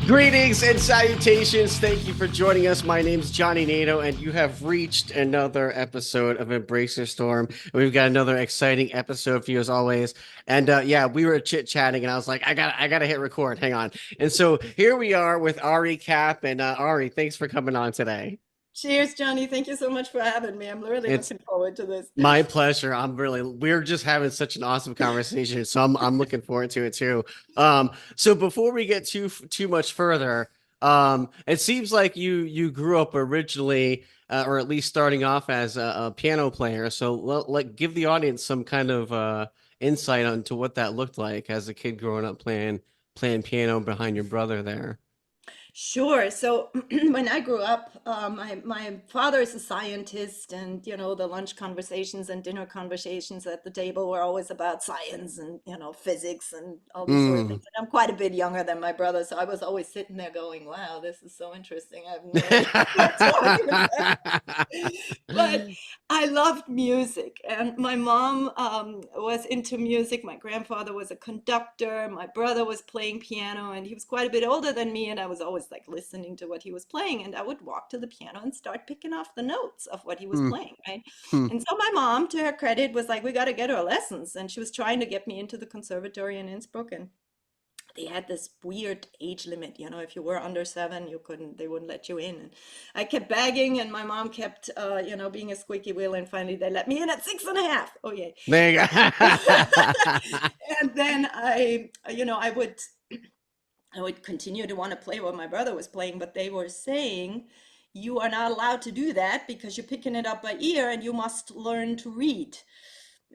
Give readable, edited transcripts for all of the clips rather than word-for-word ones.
Greetings and salutations. Thank you for joining us. My name's Johnny Nato, and you have reached another episode of Embrace Your Storm. And we've got another exciting episode for you as always. And yeah, we were chit-chatting, and I was like, I gotta hit record. Hang on. And so here we are with Ari Kapp. And Ari, thanks for coming on today. Cheers, Johnny. Thank you so much for having me. I'm really It's looking forward to this. my pleasure. We're just having such an awesome conversation. So I'm looking forward to it too. So before we get too much further, it seems like you grew up originally, or at least starting off as a piano player. So like give the audience some kind of insight onto what that looked like as a kid growing up playing piano behind your brother there. Sure. So when I grew up, my father is a scientist, and the lunch conversations and dinner conversations at the table were always about science and physics and all these sort of Mm. things. And I'm quite a bit younger than my brother, so I was always sitting there going, "Wow, this is so interesting. I have no idea what they're talking about." But I loved music, and my mom was into music. My grandfather was a conductor. My brother was playing piano, and he was quite a bit older than me. And I was always like listening to what he was playing, and I would walk to the piano and start picking off the notes of what he was Hmm. playing, right? Hmm. And so my mom, to her credit, was like, "We got to get her lessons," and she was trying to get me into the conservatory in Innsbruck, and they had this weird age limit. If you were under 7, they wouldn't let you in. And I kept begging, and my mom kept, being a squeaky wheel. And finally, they let me in at 6.5. Oh, yay. There you go. And then I would continue to want to play what my brother was playing, but they were saying, "You are not allowed to do that because you're picking it up by ear and you must learn to read."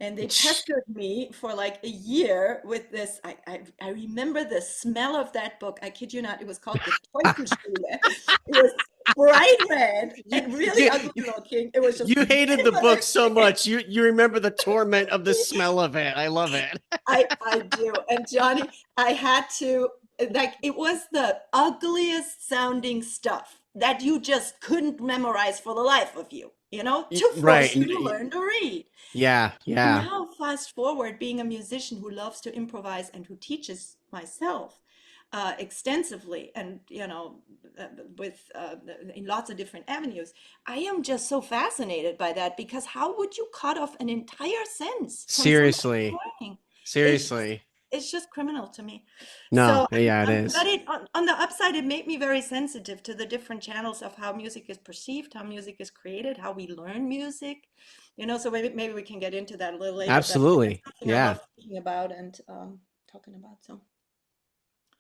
And they pestered me for like a year with this. I remember the smell of that book. I kid you not. It was called the Teufelschule. It was bright red You, and really you ugly looking. It was just you hated way the better. book so much. You remember the torment of the smell of it. I love it. I do. And Johnny, I had to, like, it was the ugliest sounding stuff that you just couldn't memorize for the life of you, to Right. force you to learn to read. Yeah, yeah. Now, fast forward, being a musician who loves to improvise and who teaches myself extensively, and with in lots of different avenues, I am just so fascinated by that, because how would you cut off an entire sense from somebody Seriously. learning? It's just Seriously. it's just criminal to me. No, So, yeah, it but is. on the upside, it made me very sensitive to the different channels of how music is perceived, how music is created, how we learn music. So maybe we can get into that a little later. But that's Absolutely. something I Yeah. love thinking about and talking about. So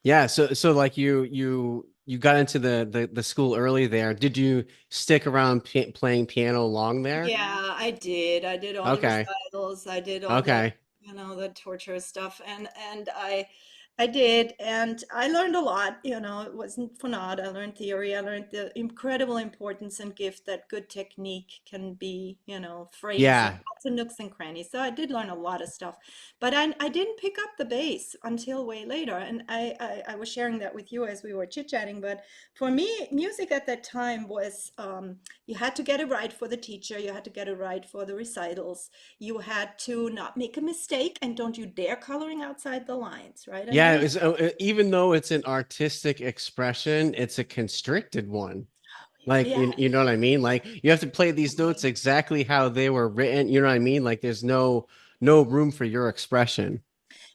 Yeah, so like you got into the school early there. Did you stick around playing piano long there? yeah, I did. I did all the Okay. recitals. I did all the, Okay. the torture stuff, and I did, and I learned a lot. It wasn't for naught. I learned theory. I learned the incredible importance and gift that good technique can be. Phrasing, Yeah. lots of nooks and crannies. So I did learn a lot of stuff, but I didn't pick up the bass until way later, and I was sharing that with you as we were chit-chatting. But for me, music at that time was. You had to get it right for the teacher. You had to get it right for the recitals. You had to not make a mistake, and don't you dare coloring outside the lines, right? And Yeah, really, even though it's an artistic expression, it's a constricted one. Like yeah. you know what I mean? Like you have to play these notes exactly how they were written. You know what I mean? Like there's no room for your expression.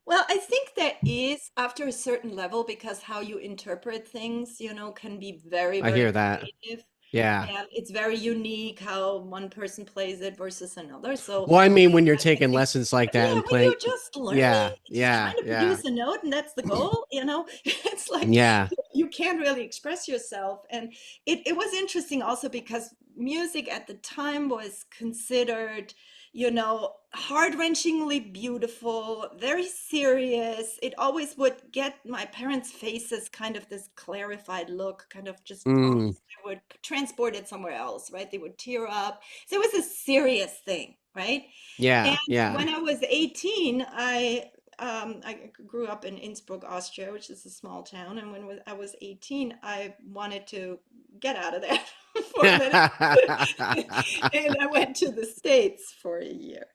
Well, I think there is after a certain level, because how you interpret things, can be very, I very hear that. creative. Yeah. And it's very unique how one person plays it versus another. So Well, I mean, when you're I taking think, lessons like that yeah, and when you're playing, just learning, yeah, just yeah, trying to yeah, produce a note and that's the goal, it's like yeah, you can't really express yourself. And it was interesting also because music at the time was considered, heart-wrenchingly beautiful, very serious. It always would get my parents' faces kind of this clarified look, kind of just mm, almost they would transport it somewhere else, right? They would tear up. So it was a serious thing, right? And yeah, yeah. when I was 18, I grew up in Innsbruck, Austria, which is a small town. And when I was 18, I wanted to get out of there for a minute. And I went to the States for a year.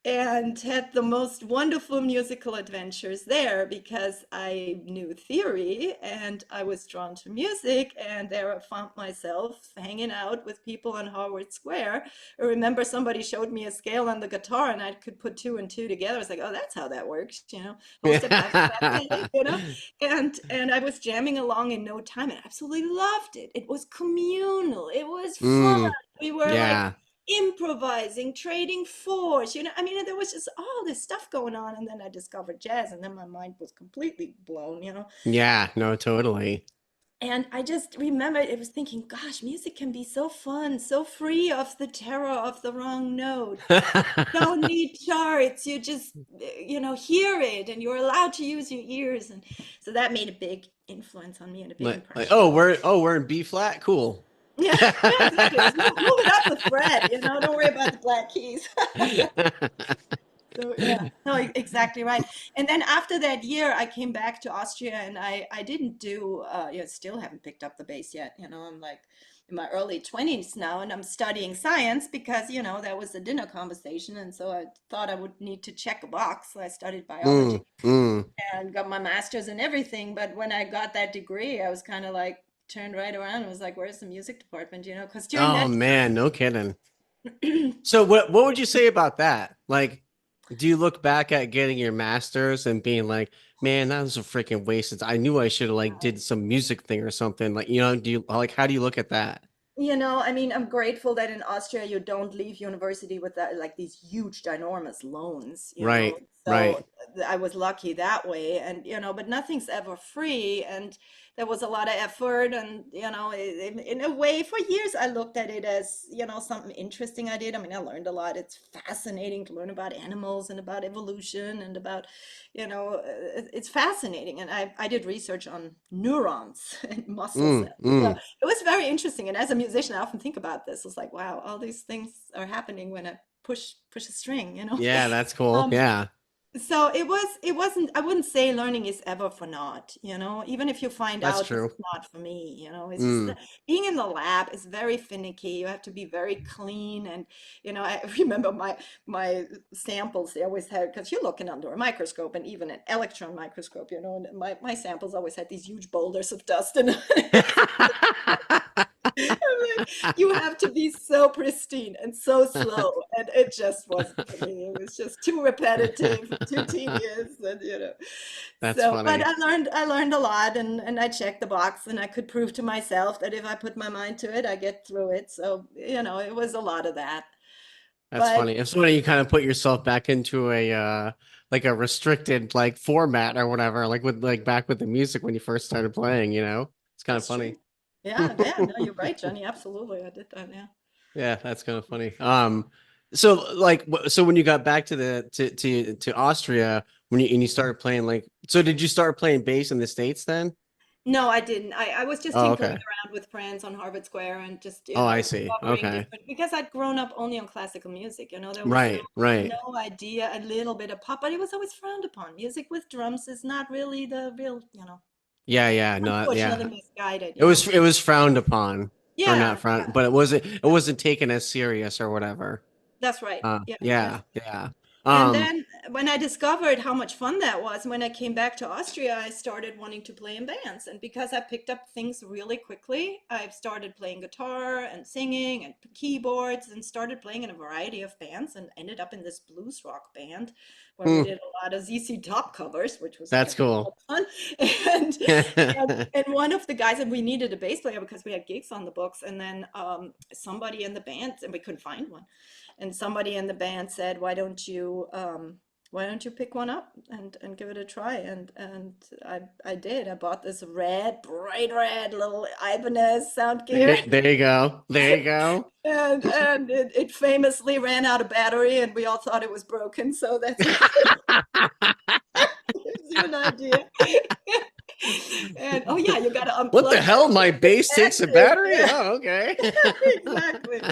and had the most wonderful musical adventures there because I knew theory and I was drawn to music. And there I found myself hanging out with people on Harvard Square. I remember somebody showed me a scale on the guitar and I could put two and two together. I was like, oh, that's how that works, whole step five, step eight. And I was jamming along in no time and absolutely loved it. It was communal, it was fun. Mm, We were like yeah. improvising, trading fours, I mean, there was just all this stuff going on. And then I discovered jazz, and then my mind was completely blown. Yeah, no, totally. And I just remember it was thinking, gosh, music can be so fun, so free of the terror of the wrong note. Don't need charts. You just, hear it, and you're allowed to use your ears. And so that made a big influence on me and a big Like, impression. we're in B flat, cool. Yeah, yeah, exactly. Just move it up the fret, don't worry about the black keys. So yeah, no, exactly right. And then after that year, I came back to Austria, and I didn't do, still haven't picked up the bass yet. I'm like in my early 20s now, and I'm studying science because, that was a dinner conversation. And so I thought I would need to check a box. So I studied biology Mm, mm. and got my master's and everything. But when I got that degree, I was kind of like turned right around and was like, where's the music department? Because during Oh that man, no kidding. time, So what would you say about that? Like, do you look back at getting your master's and being like, man, that was a freaking waste. I knew I should have like did some music thing or something. Like, do you like how do you look at that? I mean, I'm grateful that in Austria you don't leave university with that, like these huge, ginormous loans. Right, So right. I was lucky that way, and but nothing's ever free, and there was a lot of effort, and in a way, for years I looked at it as something interesting I did. I mean, I learned a lot. It's fascinating to learn about animals and about evolution and about it's fascinating, and I did research on neurons and muscle cells. Mm, mm. It was very interesting. And as a musician, I often think about this. It's like, wow, all these things are happening when I push a string. Yeah, that's cool. Um, Yeah, so it wasn't, I wouldn't say learning is ever for naught. Even if you find that's out this true. is not for me. It's just Mm. being in the lab is very finicky. You have to be very clean. And I remember my samples, they always had, because you're looking under a microscope and even an electron microscope, and my samples always had these huge boulders of dust in it. I'm like, you have to be so pristine and so slow, and it just wasn't for me. It was just too repetitive, too tedious, and That's So, but funny. I learned a lot, and I checked the box, and I could prove to myself that if I put my mind to it, I get through it. So, it was a lot of that. That's But funny. It's funny you kind of put yourself back into a like a restricted like format or whatever, like with like back with the music when you first started playing. It's kind of that's funny. true. Yeah, yeah, no, you're right, Johnny. Absolutely, I did that. Yeah. Yeah, that's kind of funny. So like, so when you got back to to Austria, and you started playing, like, so did you start playing bass in the States then? No, I didn't. I was just Oh, tinkering okay. around with friends on Harvard Square and just, Oh, I see. discovering Okay. different, because I'd grown up only on classical music. There was Right, right. no idea, a little bit of pop, but it was always frowned upon. Music with drums is not really the real, Yeah, yeah, no, unfortunately yeah. misguided, It was frowned upon, or not Yeah, frowned, but it wasn't taken as serious or whatever. that's right. Yeah, that's Yeah, yeah. And Um, then when I discovered how much fun that was, when I came back to Austria, I started wanting to play in bands. And because I picked up things really quickly, I've started playing guitar and singing and keyboards, and started playing in a variety of bands, and ended up in this blues rock band where we hmm, did a lot of ZZ Top covers, which was like that's a big cool. fun. And, and one of the guys, and we needed a bass player because we had gigs on the books. And then somebody in the band, and we couldn't find one, and somebody in the band said, why don't you pick one up and give it a try? And I did. I bought this red, bright red little Ibanez sound gear, There you go. There you go. and it famously ran out of battery, and we all thought it was broken. So that's gives you an idea. And oh yeah, you got to What the unplug hell? that My thing to bass takes a connect it. battery? Yeah, Oh, okay. exactly.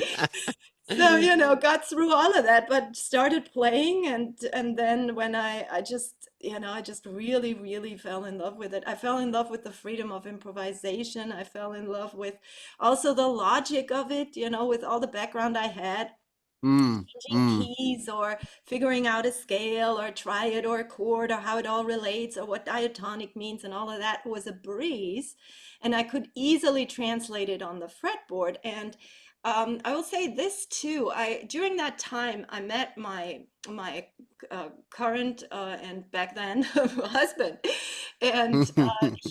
So got through all of that, but started playing. And then when I just really, really fell in love with it. I fell in love with the freedom of improvisation. I fell in love with also the logic of it, with all the background I had. Mm, changing mm. keys or figuring out a scale or triad or a chord or how it all relates or what diatonic means and all of that was a breeze. And I could easily translate it on the fretboard. And I will say this too. I during that time I met my current and back then husband, and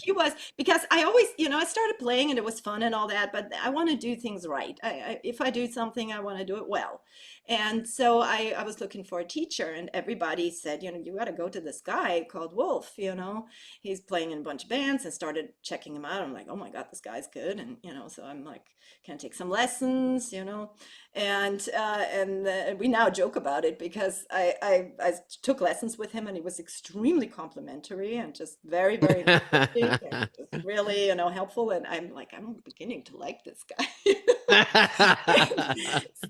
he was because I always, I started playing and it was fun and all that, but I want to do things right. If I do something, I want to do it well. And so I was looking for a teacher, and everybody said, you got to go to this guy called Wolf. He's playing in a bunch of bands, and started checking him out. I'm like, oh my God, this guy's good. And, so I'm like, can I take some lessons. And we now joke about it because I took lessons with him, and he was extremely complimentary and just very, very encouraging and just really, helpful. And I'm like, I'm beginning to like this guy.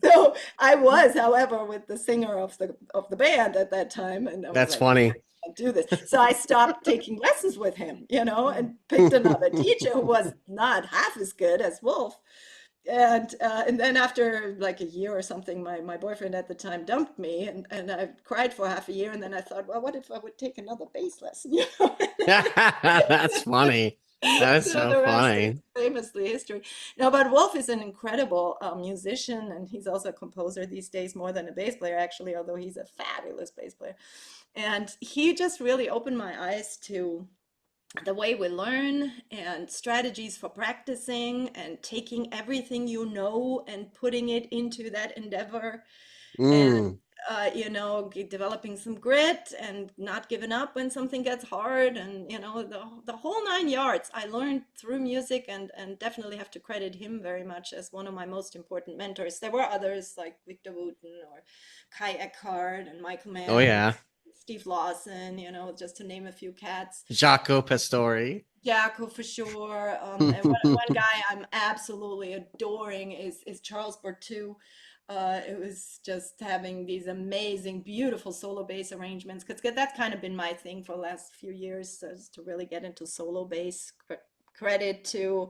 So I was, however, with the singer of the band at that time, and I was That's like, I funny. can't do this. So I stopped taking lessons with him, and picked another teacher who was not half as good as Wolf. And then after like a year or something, my boyfriend at the time dumped me, and I cried for half a year, and then I thought, well, what if I would take another bass lesson? That's funny. That's So so the rest is funny. famously history. No, but Wolf is an incredible musician, and he's also a composer these days, more than a bass player, actually, although he's a fabulous bass player. And he just really opened my eyes to the way we learn and strategies for practicing and taking everything and putting it into that endeavor, and Mm. developing some grit and not giving up when something gets hard, and the whole 9 yards I learned through music, and definitely have to credit him very much as one of my most important mentors. There were others like Victor Wooten or Kai Eckhart and Michael Oh Mann, yeah. Steve Lawson, just to name a few cats. Jaco Pastori. Jacko for sure. And one guy I'm absolutely adoring is Charles Berthoud. It was just having these amazing, beautiful solo bass arrangements, because that's kind of been my thing for the last few years, is to really get into solo bass. Credit to,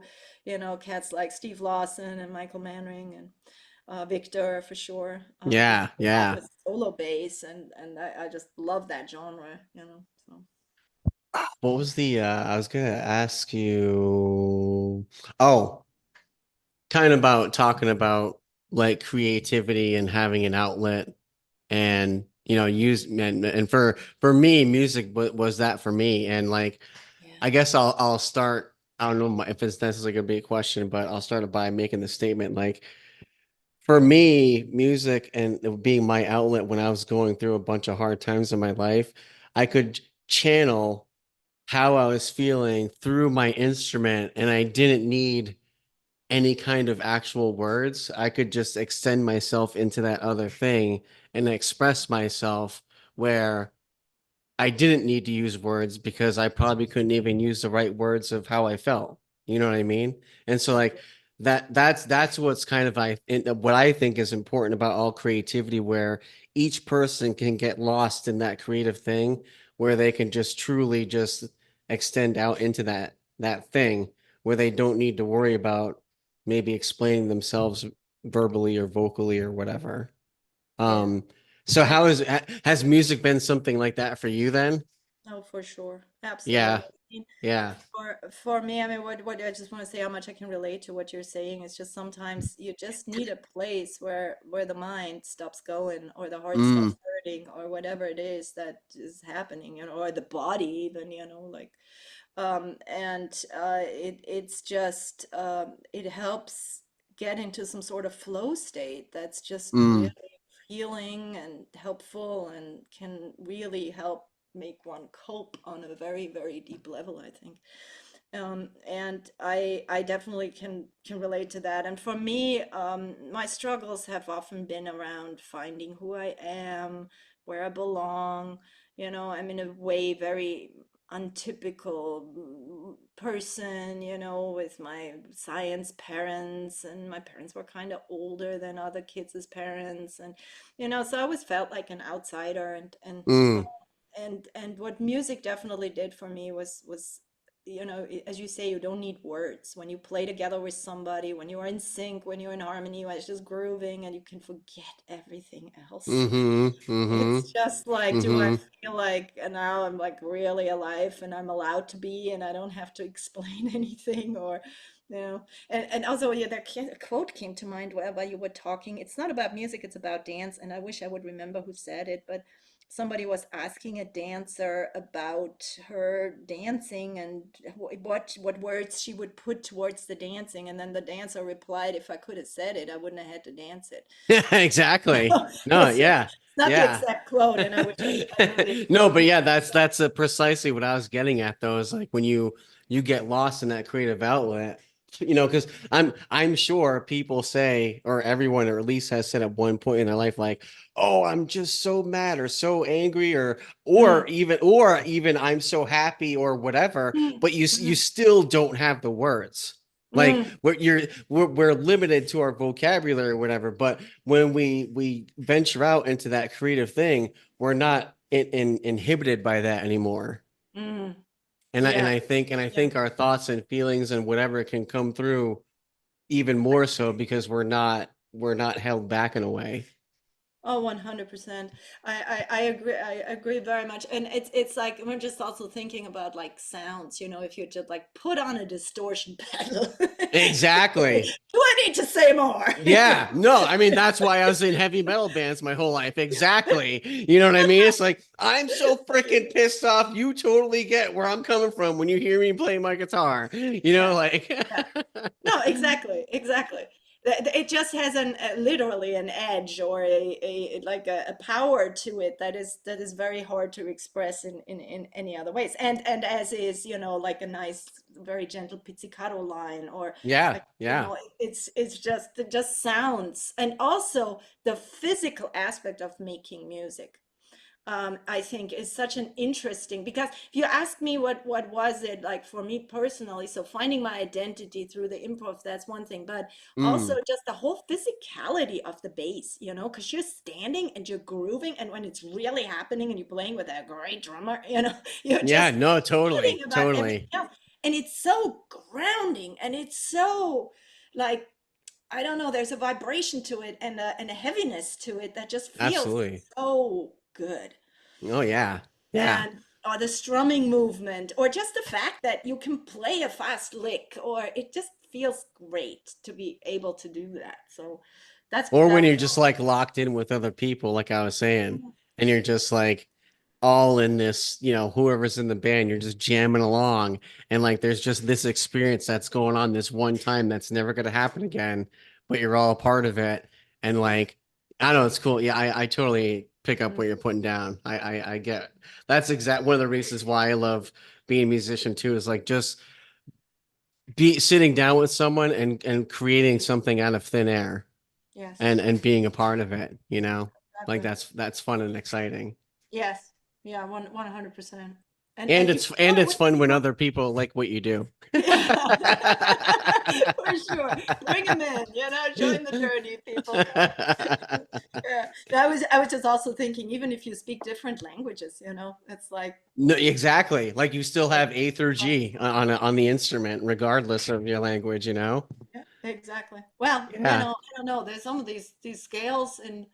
cats like Steve Lawson and Michael Manring and Victor for sure. They Yeah, a lot yeah. with solo bass, and I just love that genre. So. What was the I was gonna ask you, oh, kind of about talking about like creativity and having an outlet, and use and for me music was that for me. And like Yeah. I guess I'll start. I don't know if it's necessarily gonna be a question, but I'll start by making the statement like, for me, music and it being my outlet when I was going through a bunch of hard times in my life, I could channel how I was feeling through my instrument, and I didn't need any kind of actual words. I could just extend myself into that other thing and express myself where I didn't need to use words, because I probably couldn't even use the right words of how I felt. You know what I mean? And so like that's what's kind of what I think is important about all creativity, where each person can get lost in that creative thing, where they can just truly just extend out into that thing, where they don't need to worry about maybe explaining themselves verbally or vocally or whatever. Yeah. So I has music been something like that for you then? Oh, for sure. Absolutely. Yeah, I mean, yeah. for me, I mean, what I just want to say how much I can relate to what you're saying. It's just sometimes you just need a place where the mind stops going, or the heart Mm, stops hurting, or whatever it is that is happening, or the body even, like and it's just it helps get into some sort of flow state that's just really mm, healing and helpful, and can really help make one cope on a very, very deep level, I think. And I definitely can relate to that. And for me, my struggles have often been around finding who I am, where I belong. I'm in a way very untypical person, with my science parents, and my parents were kind of older than other kids' parents, and so I always felt like an outsider, and mm, and what music definitely did for me was you know, as you say, you don't need words. When you play together with somebody, when you are in sync, when you're in harmony, when it's just grooving and you can forget everything else. Mm-hmm. Mm-hmm. It's just like, do I Mm-hmm. feel like now I'm like really alive and I'm allowed to be and I don't have to explain anything or, you know. And also, yeah, a quote came to mind while you were talking. It's not about music, it's about dance. And I wish I would remember who said it, but somebody was asking a dancer about her dancing and what words she would put towards the dancing. And then the dancer replied, if I could have said it, I wouldn't have had to dance it. Yeah, exactly. No, It's yeah. not the Yeah. exact quote, and I wish I knew the No, exact but meaning. yeah, that's precisely what I was getting at though, is like when you get lost in that creative outlet, because I'm sure people say, or everyone or at least has said at one point in their life, like, oh, I'm just so mad or so angry Mm, or even I'm so happy or whatever, mm, but you mm, still don't have the words. Like mm, we're limited to our vocabulary or whatever, but when we venture out into that creative thing, we're not inhibited by that anymore. mm. And Yeah, I yeah. think our thoughts and feelings and whatever can come through even more so because we're not held back in a way. Oh, 100%. I agree. I agree very much. And it's like we're just also thinking about like sounds, you know, if you just like put on a distortion pedal. Exactly. Do I need to say more? Yeah, no, I mean that's why I was in heavy metal bands my whole life. Exactly. You know what I mean? It's like I'm so freaking pissed off. You totally get where I'm coming from when you hear me play my guitar. Yeah, Like yeah. No, exactly, exactly. It just has literally an edge or a power to it that is very hard to express in any other ways. And as is, you know, like a nice, very gentle pizzicato line or Yeah, like, you yeah, know, it's just it just sounds. And also the physical aspect of making music. I think is such an interesting because if you ask me what was it like for me personally, so finding my identity through the improv, that's one thing, but also mm, just the whole physicality of the bass, you know, because you're standing and you're grooving, and when it's really happening and you're playing with a great drummer, you know, you're yeah, just no, forgetting totally, about everything totally, else, and it's so grounding and it's so like I don't know, there's a vibration to it and a heaviness to it that just feels absolutely. so good. Oh yeah, yeah. And or the strumming movement, or just the fact that you can play a fast lick, or it just feels great to be able to do that. So Or when that's you're just like locked in with other people, like I was saying, and you're just like all in this, whoever's in the band, you're just jamming along, and like there's just this experience that's going on this one time that's never going to happen again, but you're all a part of it, and like I don't know, it's cool. Yeah, I totally pick up what you're putting down. I get that's exact one of the reasons why I love being a musician too, is like just be sitting down with someone and creating something out of thin air yes, and being a part of it, like exactly. that's fun and exciting. Yes, yeah, 100%. And And if you do it it's with fun when people, other people like what you do. yeah, for sure. Bring them in, you know, join the journey, people. Yeah, I was just also thinking, even if you speak different languages, you know, it's like No, exactly. Like you still like have A through G on the instrument, regardless of your language. yeah, exactly. Well, you Yeah. know, I don't know. There's some of these scales in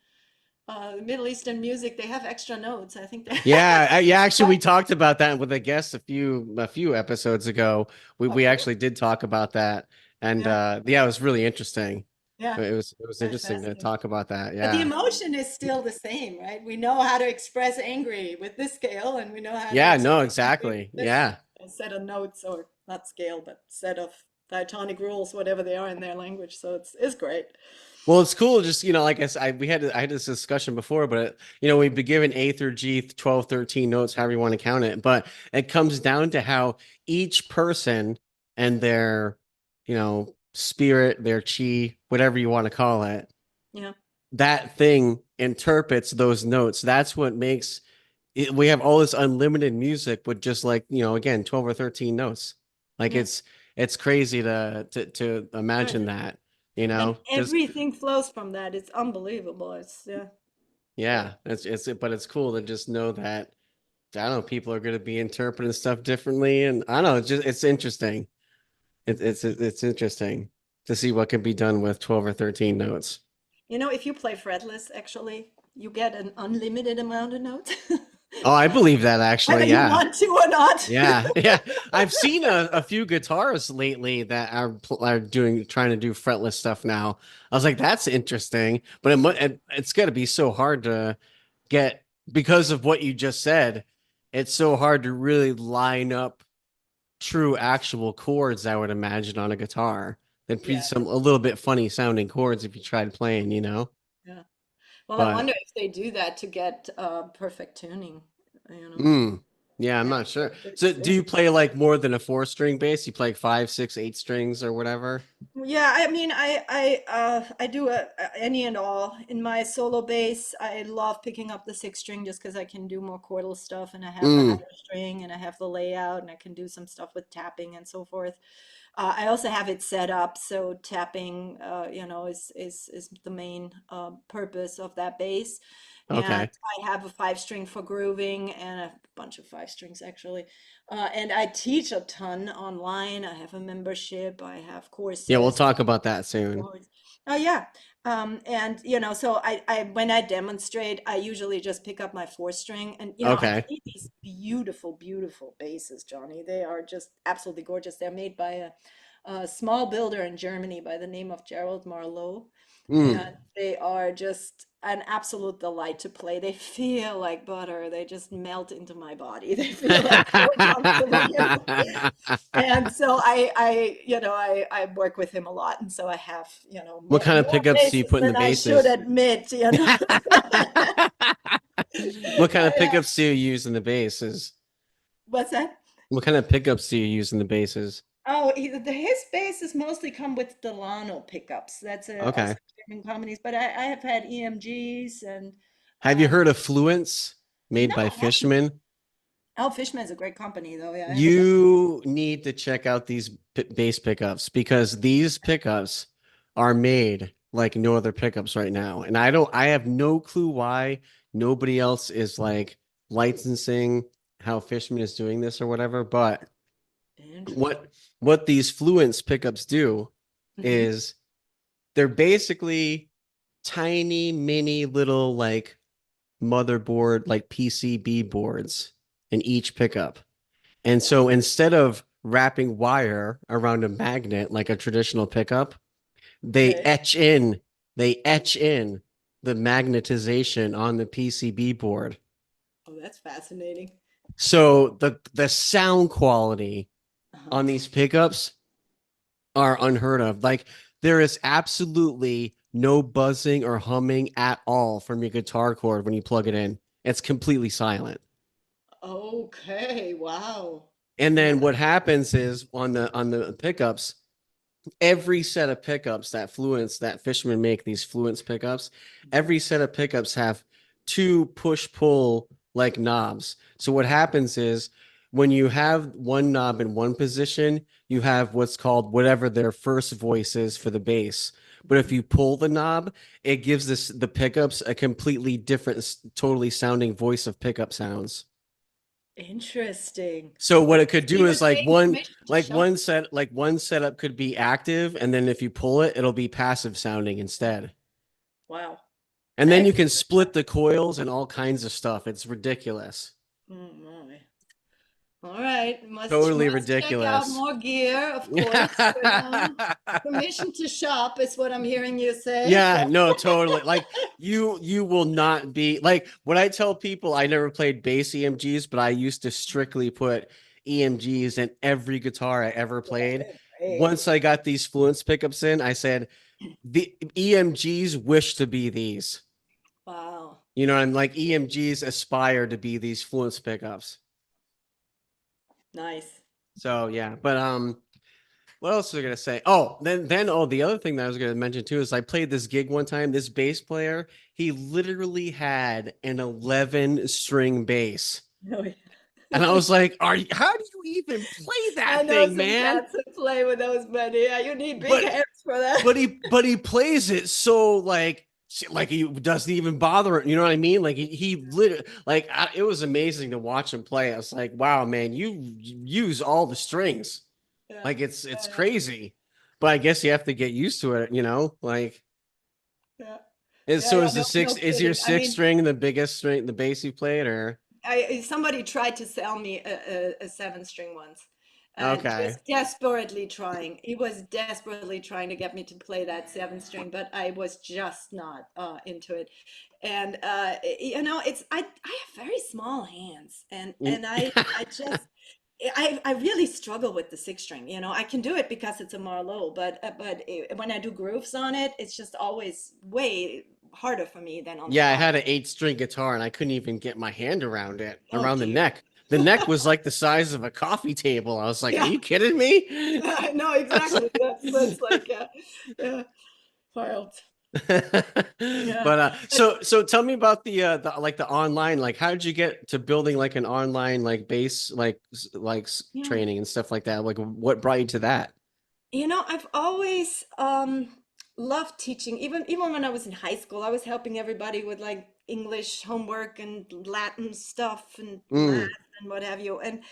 Middle Eastern music. They have extra notes. I think they. Yeah, yeah. Actually, we talked about that with a guest a few episodes ago. Oh, We cool. actually did talk about that, and Yeah, yeah, it was really interesting. yeah. It was Very interesting to fascinating. talk about that. But the Yeah, emotion is still the same, right? We know how to express angry with this scale, and we know how to yeah. express No, angry exactly. with this Yeah. set of notes, or not scale, but set of diatonic rules, whatever they are in their language. So it's great. Well, it's cool. Just, like I had this discussion before, but we've been given A through G, 12, 13 notes, however you want to count it. But it comes down to how each person and their, spirit, their chi, whatever you want to call it, Yeah, that thing interprets those notes. That's what makes it, we have all this unlimited music with just like, again, 12 or 13 notes. Like yeah. it's crazy to imagine that, And just everything flows from that. It's unbelievable. It's yeah, yeah. yeah, but it's cool to just know that, I don't know, people are going to be interpreting stuff differently, and I don't know, it's interesting. It's interesting to see what can be done with 12 or 13 notes. You know, if you play fretless, actually, you get an unlimited amount of notes, Oh, I believe that whether actually. you Yeah. want to or not. Yeah. Yeah. I've seen a few guitarists lately that are trying to do fretless stuff now. I was like, that's interesting, but it's got to be so hard to get because of what you just said. It's so hard to really line up true actual chords, I would imagine, on a guitar. There'd be Yeah, some a little bit funny sounding chords if you tried playing, you know? yeah. Well, I But wonder if they do that to get perfect tuning, you know. yeah, I'm Yeah, not sure. So it's do you play like more than a four string bass? You play like five, six, eight strings or whatever? yeah, I mean, I do any and all in my solo bass. I love picking up the six string just because I can do more chordal stuff, and I have the higher Mm, string, and I have the layout, and I can do some stuff with tapping and so forth. I also have it set up so tapping, is the main purpose of that bass. And okay. I have a five string for grooving and a bunch of five strings actually. And I teach a ton online. I have a membership. I have Yeah, we'll courses. talk about that soon. Oh yeah. And so I when I demonstrate, I usually just pick up my four string and I Okay. play these beautiful, beautiful basses, Johnny. They are just absolutely gorgeous. They're made by a small builder in Germany by the name of Gerald Marlowe. Mm. And they are just an absolute delight to play. They feel like butter. They just melt into my body. They feel like so comfortable. And so I work with him a lot, and so I have What kind of more pickups do you bases put in the than I should basses? admit. What kind of I, pickups do you use in the basses? what's that? What kind of pickups do you use in the basses? Oh, his bases mostly come with Delano pickups. That's also Okay. German companies, but I have had EMGs and Have you um, heard of Fluence made no, by I haven't. Fishman? Oh, Fishman's a great company though. Yeah, I have a lot. You need to check out these bass pickups because these pickups are made like no other pickups right now. And I have no clue why nobody else is like licensing how Fishman is doing this or whatever. But Interesting. what what these Fluence pickups do Hmm. is they're basically tiny mini little like motherboard like PCB boards in each pickup. And so instead of wrapping wire around a magnet like a traditional pickup, they Okay. etch in they etch in the magnetization on the PCB board. Oh, that's fascinating. So the sound quality Uh-huh. on these pickups are unheard of. Like there is absolutely no buzzing or humming at all from your guitar cord when you plug it in. It's completely silent. Okay, wow. And No. then what happens is on the pickups, every set of pickups that Fishermen make, these Fluence pickups, Mhm. every set of pickups have two push pull like knobs. So what happens is when you have one knob in one position, you have what's called whatever their first voice is for the bass. But if Mhm. you pull the knob, it gives the pickups a completely different, totally sounding voice of pickup sounds. Interesting. So what Well, it could see do what is like information to shop. one setup could be active, and then if you pull it, it'll be passive sounding instead. Wow. And then you can Excellent. split the coils and all kinds of stuff. It's ridiculous. Oh my. All right. Totally Must check out ridiculous. more gear, of course. Permission to shop is what I'm hearing you say. So Yeah, no, totally. Like you will not be like when I tell people I never played bass EMGs, but I used to strictly put EMGs in every guitar I ever played. great. Once I got these Fluence pickups in, I said the EMGs wish to be these. Wow. You know, I'm like EMGs aspire to be these Fluence pickups. Nice. So yeah, but what else was I gonna say? Oh, then the other thing that I was gonna mention too is I played this gig one time. This bass player, he literally had an 11 string bass. Oh, yeah. And I was like, how do you even play I that know thing, some man? cats that play with those, but yeah, you need big But hands for that. but he plays it so like like he doesn't even bother it. You know what I mean? Like he literally, like it was amazing to watch him play. I was like, wow, man, you use all the strings. Yeah, Like it's yeah, crazy. But I guess you have to get used to it, you know? Like yeah, is yeah, so yeah. is the No, no six is your kidding. I sixth mean, string the biggest string, the bass you played, or somebody tried to sell me a seven string once, and okay. just desperately trying. He was desperately trying to get me to play that seven string, but I was just not into it. And you know, I have very small hands, and I just I really struggle with the six string. You know, I can do it because it's a Marlowe, but when I do grooves on it, it's just always way harder for me than on the Yeah, I five. had an 8 string guitar and I couldn't even get my hand around it, Oh around the dear. neck. The neck was like the size of a coffee table. I was like, "Are Yeah. you kidding me?" No, I was exactly. That's like- like yeah, wild. Yeah. But But so tell me about the like the online, like how did you get to building like an online like base yeah. training and stuff like that? Like what brought you to that? You know, I've always loved teaching. Even when I was in high school, I was helping everybody with like English homework and Latin stuff and math Mm, and what have you. And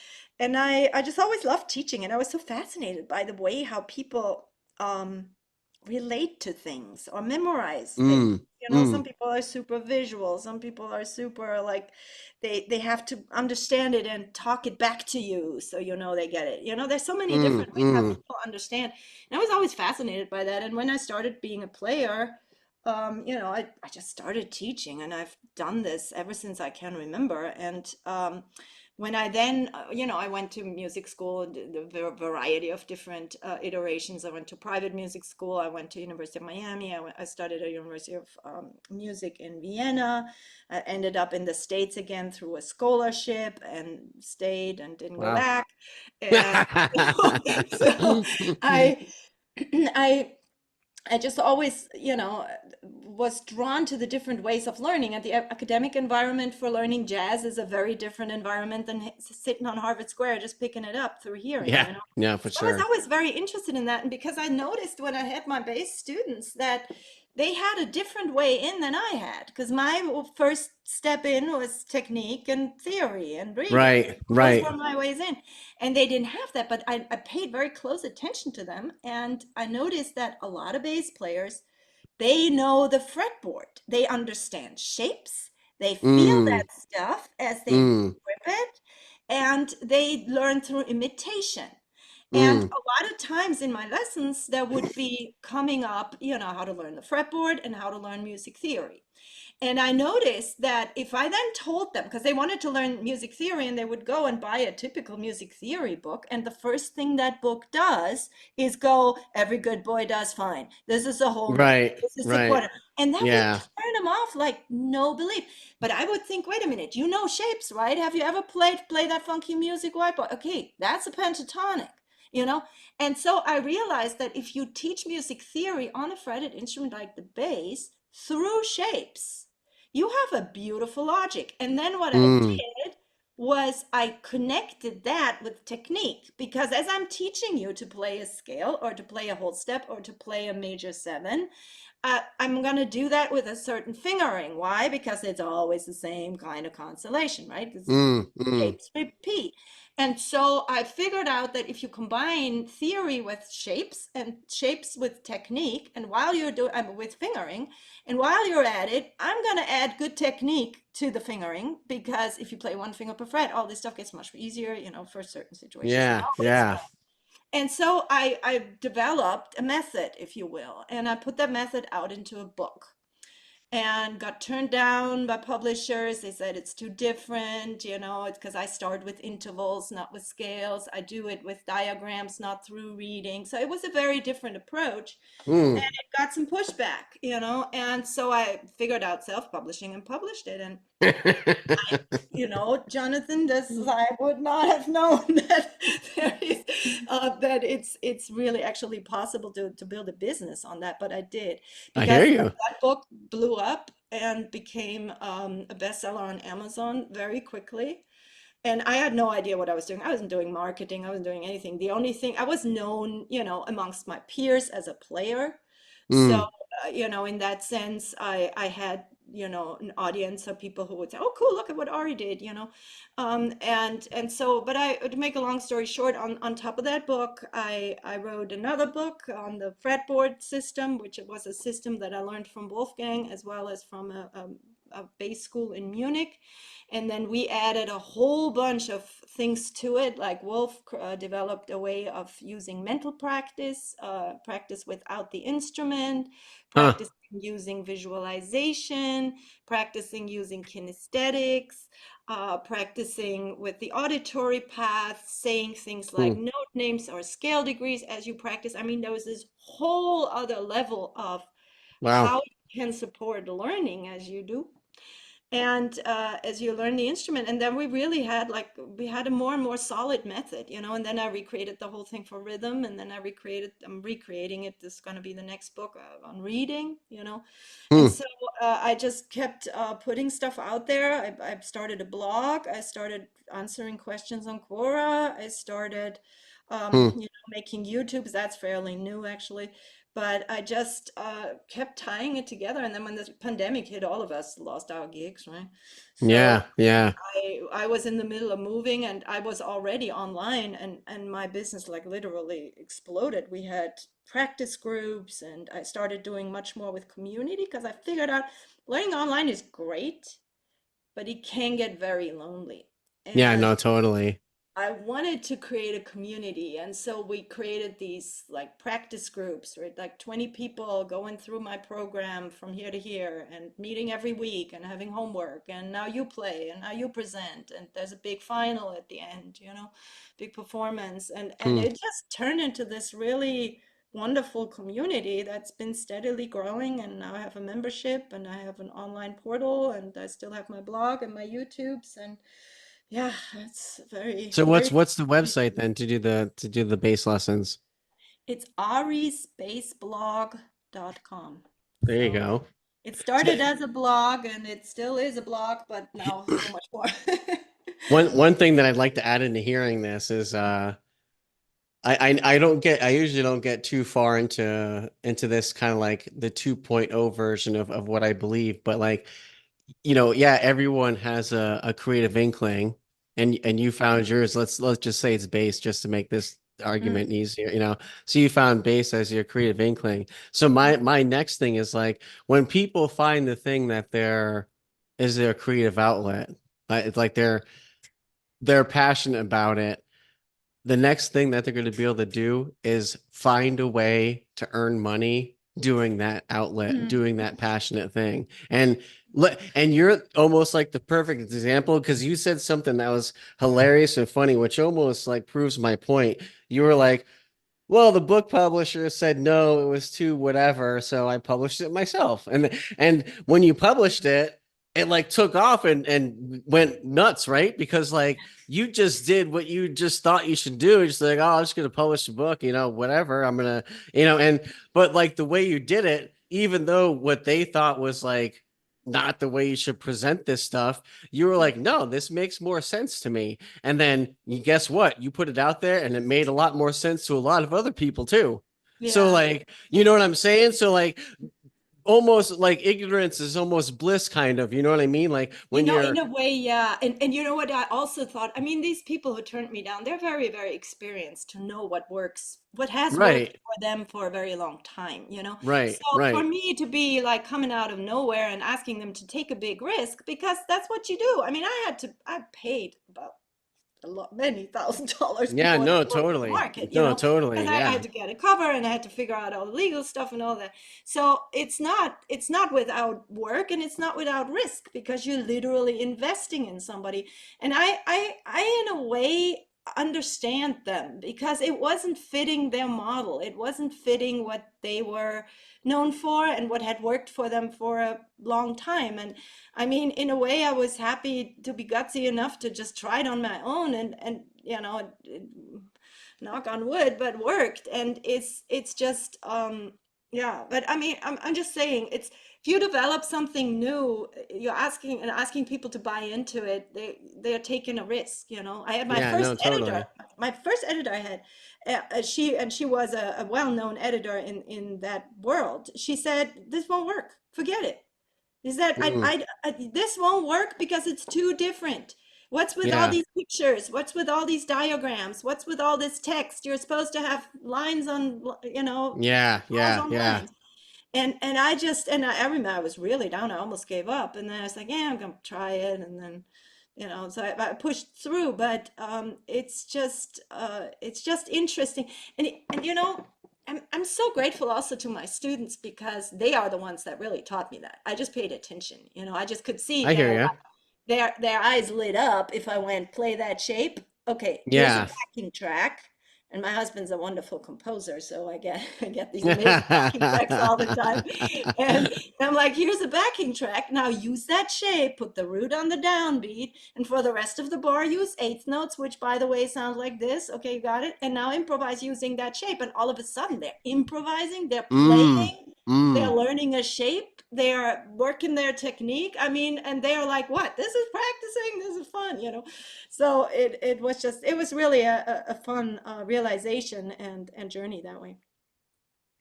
I just always loved teaching, and I was so fascinated by the way how people relate to things or memorize things. mm, You know, some mm. people are super visual, some people are super like they have to understand it and talk it back to you so you know they get it. You know, there's so many Mm, different ways how mm. people understand. And I was always fascinated by that. And when I started being a player, you know, I just started teaching, and I've done this ever since I can remember. And when I then, you know, I went to music school, the variety of different iterations. I went to private music school. I went to University of Miami. I studied at University of Music in Vienna. I ended up in the States again through a scholarship and stayed and didn't go Wow. back. And so I, I I just always, you know, was drawn to the different ways of learning. And the academic environment for learning jazz is a very different environment than sitting on Harvard Square just picking it up through hearing, Yeah, you know. yeah, for So I was sure. always very interested in that. And because I noticed when I had my bass students that they had a different way in than I had, because my first step in was technique and theory and reading. Right, Those were right. my ways in. And they didn't have that, but I paid very close attention to them. And I noticed that a lot of bass players, they know the fretboard. They understand shapes. They feel that Mm, stuff as they mm, grip it, and they learn through imitation. And mm. a lot of times in my lessons, there would be coming up, you know, how to learn the fretboard and how to learn music theory. And I noticed that if I then told them, because they wanted to learn music theory and they would go and buy a typical music theory book, and the first thing that book does is go, every good boy does fine. This is a whole note. Right, This is a right. quarter. And that would Yeah. turn them off like no belief. But I would think, wait a minute, you know shapes, right? Have you ever play that funky music whiteboard? Okay, that's a pentatonic, you know? And so I realized that if you teach music theory on a fretted instrument like the bass through shapes, you have a beautiful logic. And then what I Mm, did was I connected that with technique, because as I'm teaching you to play a scale or to play a whole step or to play a major seven, I'm going to do that with a certain fingering. Why? Because it's always the same kind of constellation, right? Because mm, mm. shapes repeat. And so I figured out that if you combine theory with shapes and shapes with technique, and while you're doing with fingering, and while you're at it, I'm going to add good technique to the fingering, because if you play one finger per fret, all this stuff gets much easier, you know, for certain situations. Not Yeah, always, yeah. and so I developed a method, if you will, and I put that method out into a book and got turned down by publishers. They said it's too different, you know, it's because I start with intervals, not with scales. I do it with diagrams, not through reading. So it was a very different approach, and Mm. it got some pushback, you know, and so I figured out self-publishing and published it. And you know, Jonathan, this I would not have known that there is that it's really actually possible to build a business on that, but I did, I hear because you. that book blew up and became a bestseller on Amazon very quickly. And I had no idea what I was doing. I wasn't doing marketing. I wasn't doing anything. The only thing I was known, you know, amongst my peers as a player. So Mm. in that sense, I had, an audience of people who would say, "Oh, cool, look at what Ari did," and so, but to make a long story short, on top of that book, I wrote another book on the fretboard system, which was a system that I learned from Wolfgang as well as from a bass school in Munich. And then we added a whole bunch of things to it, like Wolf developed a way of using mental practice, practice without the instrument, Huh. practicing using visualization, practicing using kinesthetics, practicing with the auditory path, saying things like Hmm. note names or scale degrees as you practice. I mean, there was this whole other level of Wow. how you can support learning as you do and as you learn the instrument. And then we really had we had a more and more solid method, and then I recreated the whole thing for rhythm, and then I'm recreating it. This is going to be the next book on reading, and Hmm. so I just kept putting stuff out there. I started a blog, I started answering questions on Quora, I started Hmm. making YouTubes. That's fairly new actually, but I just kept tying it together. And then when the pandemic hit, all of us lost our gigs, right? So Yeah. Yeah. I was in the middle of moving, and I was already online, and my business like literally exploded. We had practice groups, and I started doing much more with community because I figured out learning online is great, but it can get very lonely. Yeah. And No, totally. I wanted to create a community, and so we created these like practice groups, right? Like 20 people going through my program from here to here and meeting every week and having homework. And now you play, and now you present, and there's a big final at the end, big performance. And Hmm. it just turned into this really wonderful community that's been steadily growing. And now I have a membership, and I have an online portal, and I still have my blog and my YouTubes, and yeah, it's very, So very. what's the website then to do the bass lessons? It's arispacblog.com. There you So go. it So started as a blog, and it still is a blog, but now so much more. one thing that I'd like to add into hearing this is I usually don't get too far into this kind of like the 2.0 version of what I believe, but like yeah, everyone has a creative inkling, and you found yours. Let's just say it's bass, just to make this Mm, argument easier, So you found bass as your creative inkling. So mm, my next thing is like when people find the thing that is their creative outlet, it's like they're passionate about it. The next thing that they're going to be able to do is find a way to earn money doing that outlet, mm. doing that passionate thing. And you're almost like the perfect example because you said something that was hilarious and funny, which almost like proves my point. You were like, well, the book publisher said no, it was too whatever, so I published it myself. And when you published it, it like took off and went nuts, right? Because like you just did what you just thought you should do. Just like, oh, I'm just gonna publish a book, whatever. I'm gonna, and but like the way you did it, even though what they thought was like not the way you should present this stuff, you were like, no, this makes more sense to me. And then you guess what? You put it out there and it made a lot more sense to a lot of other people too. So Yeah. like, you know what I'm saying? So like almost like ignorance is almost bliss kind of, you know what I mean? Like when In you're a way, yeah. And you know what I also thought? I mean, these people who turned me down, they're very, very experienced to know what works, what has worked right, for them for a very long time, So right, for right. me to be like coming out of nowhere and asking them to take a big risk, because that's what you do. I mean, I paid about many $1,000s Yeah, before the no, book hit totally. market, No, because totally. I Yeah. had to get a cover, and I had to figure out all the legal stuff and all that. So it's not without work, and it's not without risk, because you're literally investing in somebody. And I in a way understand them, because it wasn't fitting their model. It wasn't fitting what they were known for and what had worked for them for a long time. And I mean, in a way, I was happy to be gutsy enough to just try it on my own, and knock on wood, but worked. And it's just Yeah, but I mean, I'm just saying, it's if you develop something new, you're asking people to buy into it. They're taking a risk, you know. I had Yeah, no, totally. my first editor I had, she was a well-known editor in that world. She said, "This won't work. Forget it." Is that Mm, this won't work because it's too different. What's with all yeah, these pictures? What's with all these diagrams? What's with all this text? You're supposed to have lines on, you know, yeah, balls yeah, on yeah. lines. And I remember I was really down. I almost gave up. And then I was like, yeah, I'm gonna try it. And then, so I pushed through. But it's just interesting. And I'm so grateful also to my students because they are the ones that really taught me that. I just paid attention. I just could see I hear you. their eyes lit up if I went play that shape. Okay, here's your Yeah. backing track. And my husband's a wonderful composer, so I get these amazing backing tracks all the time. And I'm like, here's a backing track. Now use that shape, put the root on the downbeat, and for the rest of the bar, use eighth notes, which by the way sound like this. Okay, you got it. And now improvise using that shape. And all of a sudden, they're improvising, they're Mm, playing, they're mm. learning a shape, they're working their technique. I mean, and they're like, what? This is practicing, this is fun. So it was really a fun realization and journey that way.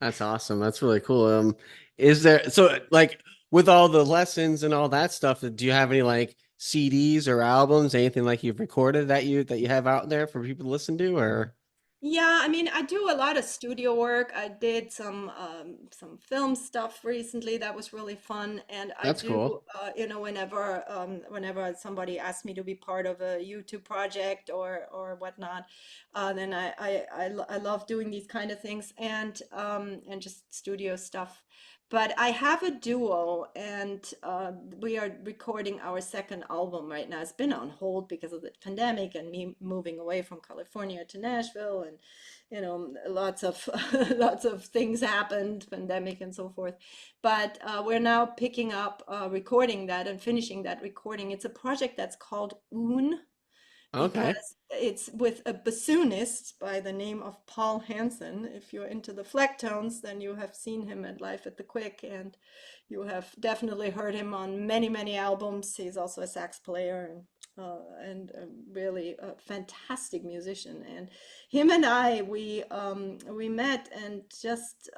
That's awesome. That's really cool. Is there so like with all the lessons and all that stuff, do you have any like CDs or albums, anything like you've recorded that you have out there for people to listen to or Yeah, I mean, I do a lot of studio work. I did some film stuff recently that was really fun, and I that's do cool. whenever somebody asks me to be part of a YouTube project or whatnot, then I love doing these kind of things and just studio stuff. But I have a duo, and we are recording our second album right now. It's been on hold because of the pandemic and me moving away from California to Nashville, and lots of lots of things happened, pandemic and so forth. But we're now picking up recording that and finishing that recording. It's a project that's called Un, Okay. because it's with a bassoonist by the name of Paul Hansen. If you're into the flecktones, then you have seen him at Life at the Quick, and you have definitely heard him on many, many albums. He's also a sax player and a really fantastic musician. And him and I, we met and just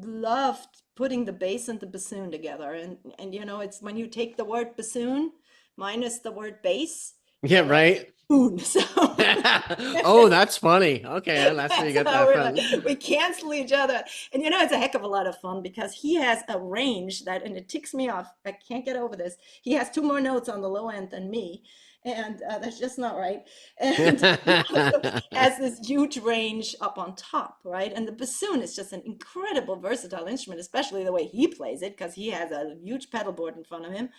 loved putting the bass and the bassoon together. And it's when you take the word bassoon minus the word bass, Yeah, that's right. spoon. So Oh, that's funny. Okay, that's where you that's get how that we're like, from. we cancel each other. And it's a heck of a lot of fun because he has a range that, and it ticks me off. I can't get over this. He has two more notes on the low end than me. And that's just not right. And he also has this huge range up on top, right? And the bassoon is just an incredible versatile instrument, especially the way he plays it, because he has a huge pedal board in front of him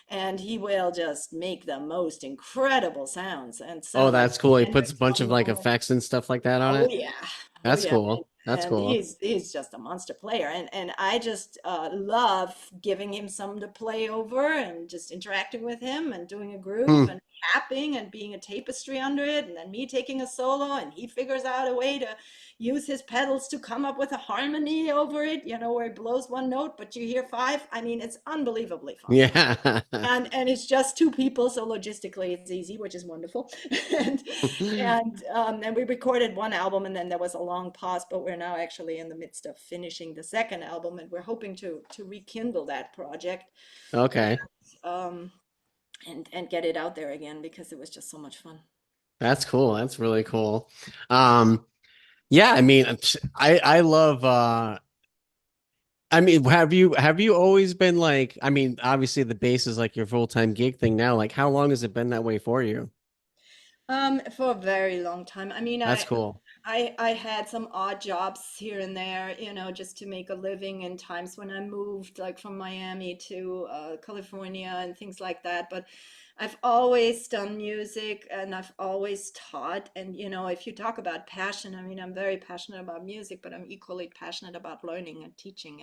and he will just make the most incredible sounds and Oh, sound like that's cool. He a puts a bunch of like trombone. effects and stuff like that on Oh it. yeah. Oh That's yeah, man. cool. That's And cool. he's just a monster player. And I just love giving him some to play over and just interacting with him and doing a groove Hmm. and tapping and being a tapestry under it, and then me taking a solo and he figures out a way to use his pedals to come up with a harmony over it, where he blows one note but you hear five. I mean, it's unbelievably fun. Yeah. And it's just two people, so logistically it's easy, which is wonderful. and and we recorded one album, and then there was a long pause, but we're now actually in the midst of finishing the second album, and we're hoping to rekindle that project and Okay. um and get it out there again because it was just so much fun. That's cool. That's really cool. Um, yeah, I mean, I love I mean, have you always been like, I mean, obviously the bass is like your full-time gig thing now. Like how long has it been that way for you? For a very long time. I mean, That's I cool. I had some odd jobs here and there, just to make a living in times when I moved, like from Miami to California and things like that. But I've always done music and I've always taught. And, if you talk about passion, I mean, I'm very passionate about music, but I'm equally passionate about learning and teaching.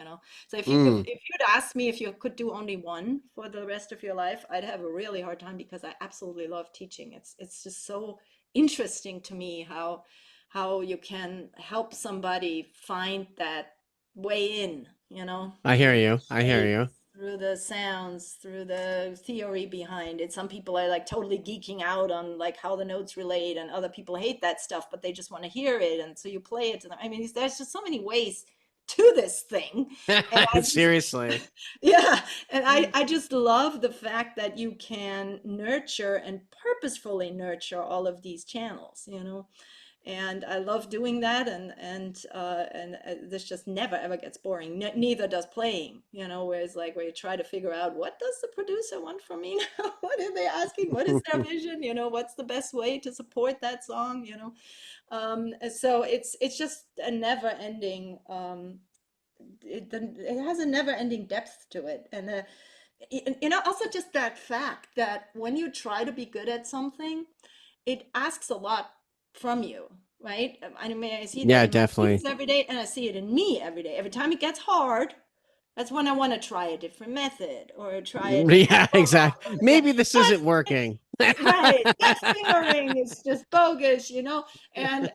So Mm. if you'd ask me if you could do only one for the rest of your life, I'd have a really hard time because I absolutely love teaching. It's just so interesting to me how you can help somebody find that way in. you know, I hear through you. I the hear shapes, you. through the sounds, through the theory behind it. Some people are like totally geeking out on like how the notes relate, and other people hate that stuff, but they just want to hear it. And so you play it to them. I mean, there's just so many ways to this thing. And I just, Seriously. yeah, and I just love the fact that you can nurture and purposefully nurture all of these channels, you know. And I love doing that, and this just never ever gets boring. Neither does playing, you know, where it's like where you try to figure out what does the producer want from me now? What are they asking? What is their vision? You know, what's the best way to support that song? You know, so it's just a never ending. It has a never ending depth to it, and you know, also just that fact that when you try to be good at something, it asks a lot from you, right? I mean, I see that Yeah, in my definitely. students every day, and I see it in me every day. Every time it gets hard, that's when I want to try a different method or try a different Yeah, form. exactly. Yeah, Maybe this isn't working. right, that fingering is just bogus, you know. And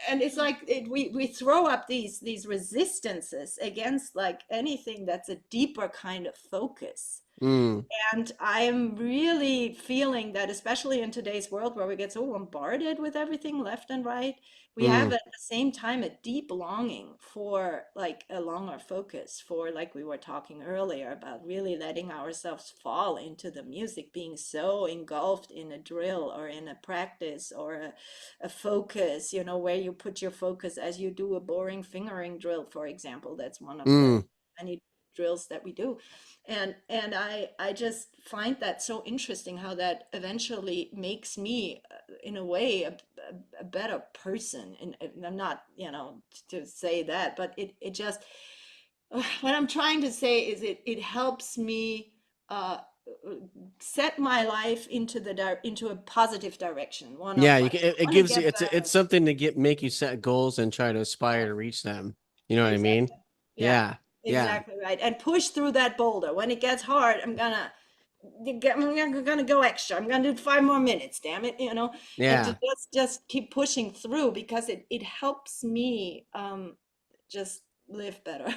it's like we throw up these resistances against like anything that's a deeper kind of focus. Mm, And I'm really feeling that, especially in today's world where we get so bombarded with everything left and right, we have mm, at the same time a deep longing for like a longer focus, for like we were talking earlier about really letting ourselves fall into the music, being so engulfed in a drill or in a practice or a focus, you know, where you put your focus as you do a boring fingering drill, for example. That's one of the mm. many drills that we do. And I just find that so interesting how that eventually makes me in a way a better person. And I'm not, you know, to say that, but it just what I'm trying to say is it helps me uh set my life into into a positive direction, one of Yeah, you like can, I it want to gives you get it's better. something to get make you set goals and try to aspire Yeah, to reach them. You know what I mean? exactly. Yeah, Yeah. Yeah. exactly right. And push through that boulder. When it gets hard, I'm gonna go extra. I'm gonna do 5 more minutes. Damn it, you know, and to Yeah. just keep pushing through because it helps me just live better.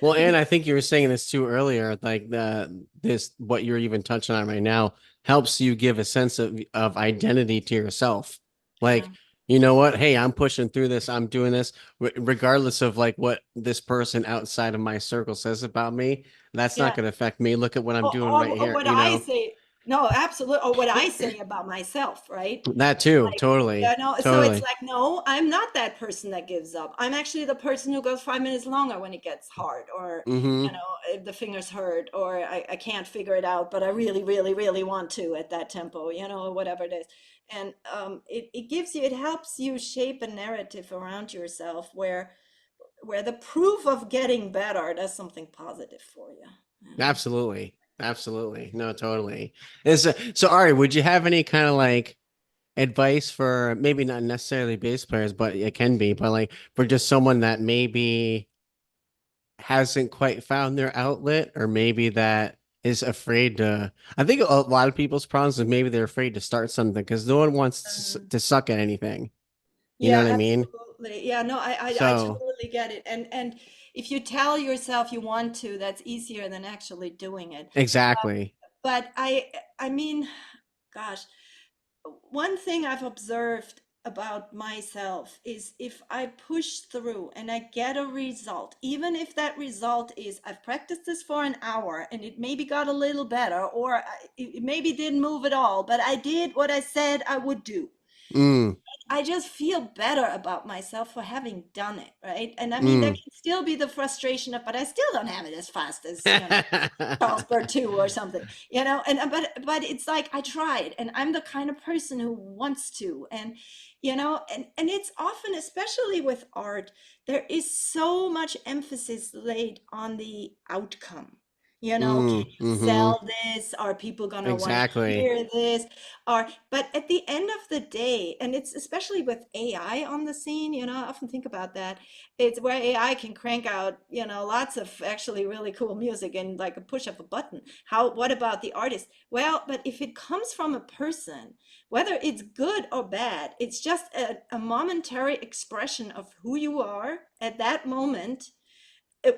Well, and I think you were saying this too earlier, like the this what you're even touching on right now helps you give a sense of identity to yourself. Yeah, Like, you know what? Hey, I'm pushing through this. I'm doing this regardless of like what this person outside of my circle says about me. That's not yeah. going to affect me. Look at what I'm Or, doing right or here, what you I know? say, no, absolutely, or what I say about myself, right? That too. Like, Totally. you know, so it's Totally. like, no, I'm not that person that gives up. I'm actually the person who goes 5 minutes longer when it gets hard, or, you Mm-hmm. know, if the fingers hurt, or I can't figure it out, but I really, really, really want to at that tempo, you know, or whatever it is. And it gives you, it helps you shape a narrative around yourself where the proof of getting better does something positive for you, you know? Absolutely. Absolutely. No, totally. So Ari, would you have any kind of like advice for maybe not necessarily bass players, but it can be, but like for just someone that maybe hasn't quite found their outlet or maybe that is afraid to, I think a lot of people's problems is maybe they're afraid to start something because no one wants to suck at anything. You know Yeah, what I mean? absolutely. Yeah, no, I So totally get it. And if you tell yourself you want to, that's easier than actually doing it. exactly. But I mean, gosh, one thing I've observed about myself is if I push through and I get a result, even if that result is I've practiced this for an hour and it maybe got a little better, or it maybe didn't move at all, but I did what I said I would do. Mm, I just feel better about myself for having done it, right? And I mean, there mm. can still be the frustration of, but I still don't have it as fast as, you know, Charles Berthoud or something, you know. And but it's like I tried, and I'm the kind of person who wants to, and you know, and it's often, especially with art, there is so much emphasis laid on the outcome. You know, can Mm, you mm-hmm. sell this? Are people gonna want to Exactly. hear this? Or, but at the end of the day, and it's especially with AI on the scene, you know, I often think about that. It's where AI can crank out, you know, lots of actually really cool music and like a push of a button. What about the artist? Well, but if it comes from a person, whether it's good or bad, it's just a momentary expression of who you are at that moment,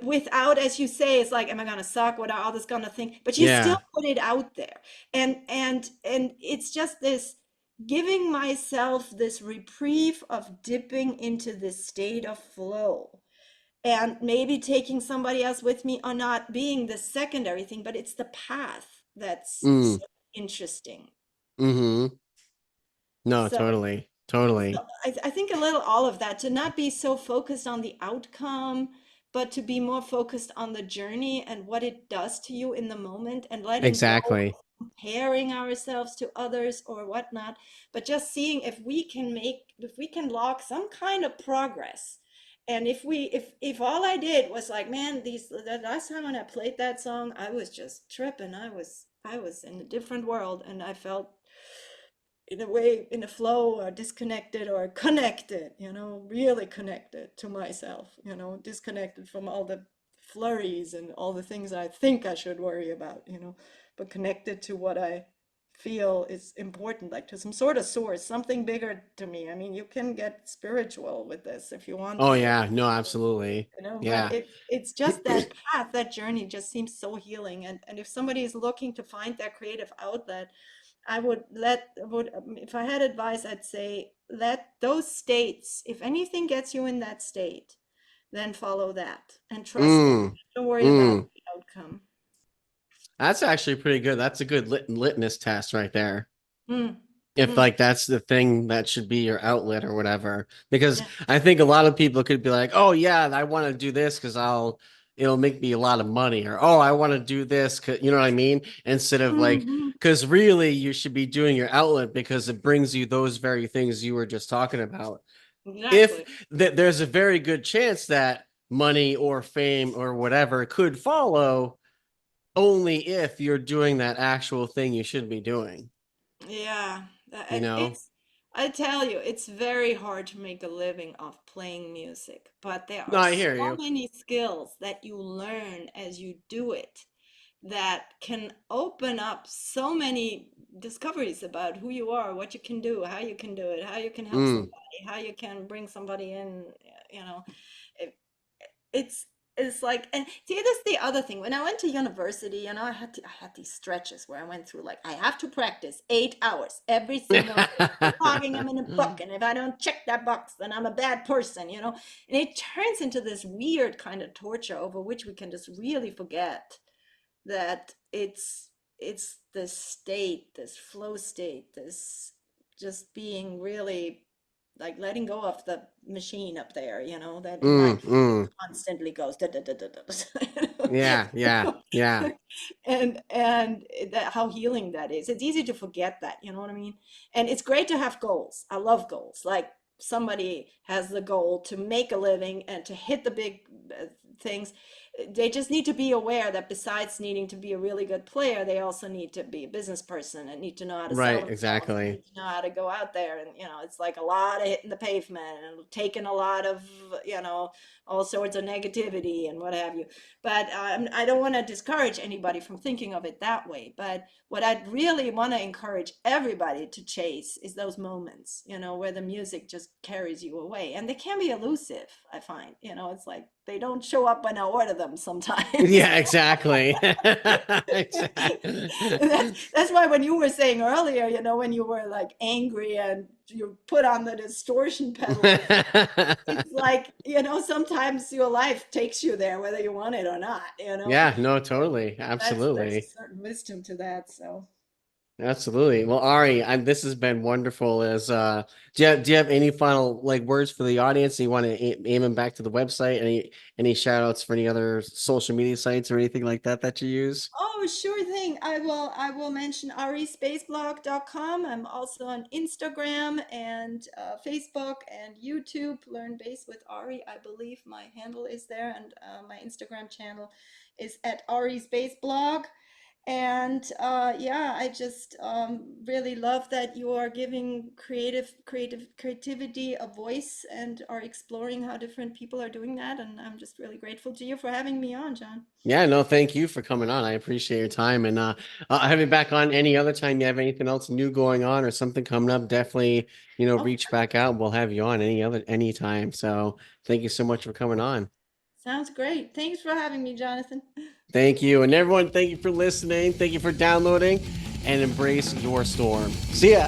without, as you say, it's like, am I gonna suck? What are others gonna think? But you still Yeah. put it out there, and it's just this giving myself this reprieve of dipping into this state of flow, and maybe taking somebody else with me or not being the secondary thing, but it's the path that's Mm. so interesting. Mm-hmm. No, So totally. So Totally. I think a little all of that, to not be so focused on the outcome, but to be more focused on the journey and what it does to you in the moment, and letting go Exactly. of comparing ourselves to others or whatnot, but just seeing if we can log some kind of progress. And if all I did was like, man, the last time when I played that song, I was just tripping. I was in a different world, and I felt in a way in a flow, or disconnected or connected, really connected to myself, disconnected from all the flurries and all the things I think I should worry about, but connected to what I feel is important, like to some sort of source, something bigger to me. I mean, you can get spiritual with this if you want Oh to, yeah, no, absolutely. but Yeah. it's just that path, that journey just seems so healing. And if somebody is looking to find their creative outlet, I would if I had advice, I'd say let those states, if anything gets you in that state, then follow that and trust it. Mm. Don't worry about Mm. the outcome. That's actually pretty good. That's a good litmus test right there. Mm, If mm, like that's the thing that should be your outlet or whatever. Because yeah. I think a lot of people could be like, "Oh yeah, I want to do this because it'll make me a lot of money," or "Oh, I want to do this 'cause," you know what I mean? Instead of like, Hmm. because really you should be doing your outlet because it brings you those very things you were just talking about. If Exactly. there's a very good chance that money or fame or whatever could follow only if you're doing that actual thing you should be doing, Yeah. you And know? I tell you, it's very hard to make a living off playing music, but there No, are I so hear you. many skills that you learn as you do it that can open up so many discoveries about who you are, what you can do, how you can do it, how you can help Mm. somebody, how you can bring somebody in, you know. It, it's it's like, and see, that's the other thing. When I went to university, I had these stretches where I went through, like, I have to practice 8 hours every single day. Logging them in a book, and if I don't check that box, then I'm a bad person. And it turns into this weird kind of torture over which we can just really forget that it's this state, this flow state, this just being really like letting go of the machine up there, that in my Mm, case it mm. constantly goes da, da, da, da, Yeah, yeah, yeah. da. And that, how healing that is. It's easy to forget that, you know what I mean? And it's great to have goals. I love goals. Like, somebody has the goal to make a living and to hit the big things. They just need to be aware that besides needing to be a really good player, they also need to be a business person and need to know how to sell Right, themselves and exactly. need to know how to go out there. And it's like a lot of hitting the pavement and taking a lot of all sorts of negativity and what have you. But I don't want to discourage anybody from thinking of it that way. But what I'd really want to encourage everybody to chase is those moments, where the music just carries you away. And they can be elusive, I find. It's like they don't show up when I order them sometimes. Yeah, exactly. Exactly. That's why when you were saying earlier, when you were like angry and you put on the distortion pedal, it's like, sometimes your life takes you there, whether you want it or not. Yeah, no, So totally. there's a Absolutely. certain wisdom to that. So, Absolutely. Well, Ari, this has been wonderful. Do you have any final like words for the audience? You want to aim them back to the website? Any shout outs for any other social media sites or anything like that that you use? oh, sure thing. I will mention arispaceblock.com. I'm also on Instagram and Facebook and YouTube. Learn bass with Ari. I believe my handle is there, and my Instagram channel is at Ari's Bass Blog. And yeah, I just really love that you are giving creativity a voice and are exploring how different people are doing that. And I'm just really grateful to you for having me on, John. Yeah, no, thank you for coming on. I appreciate your time and I'll have you back on any other time you have anything else new going on or something coming up. Definitely, Oh, reach back out. We'll have you on anytime. So thank you so much for coming on. Sounds great. Thanks for having me, Jonathan. Thank you. And everyone, thank you for listening. Thank you for downloading, and embrace your storm. See ya.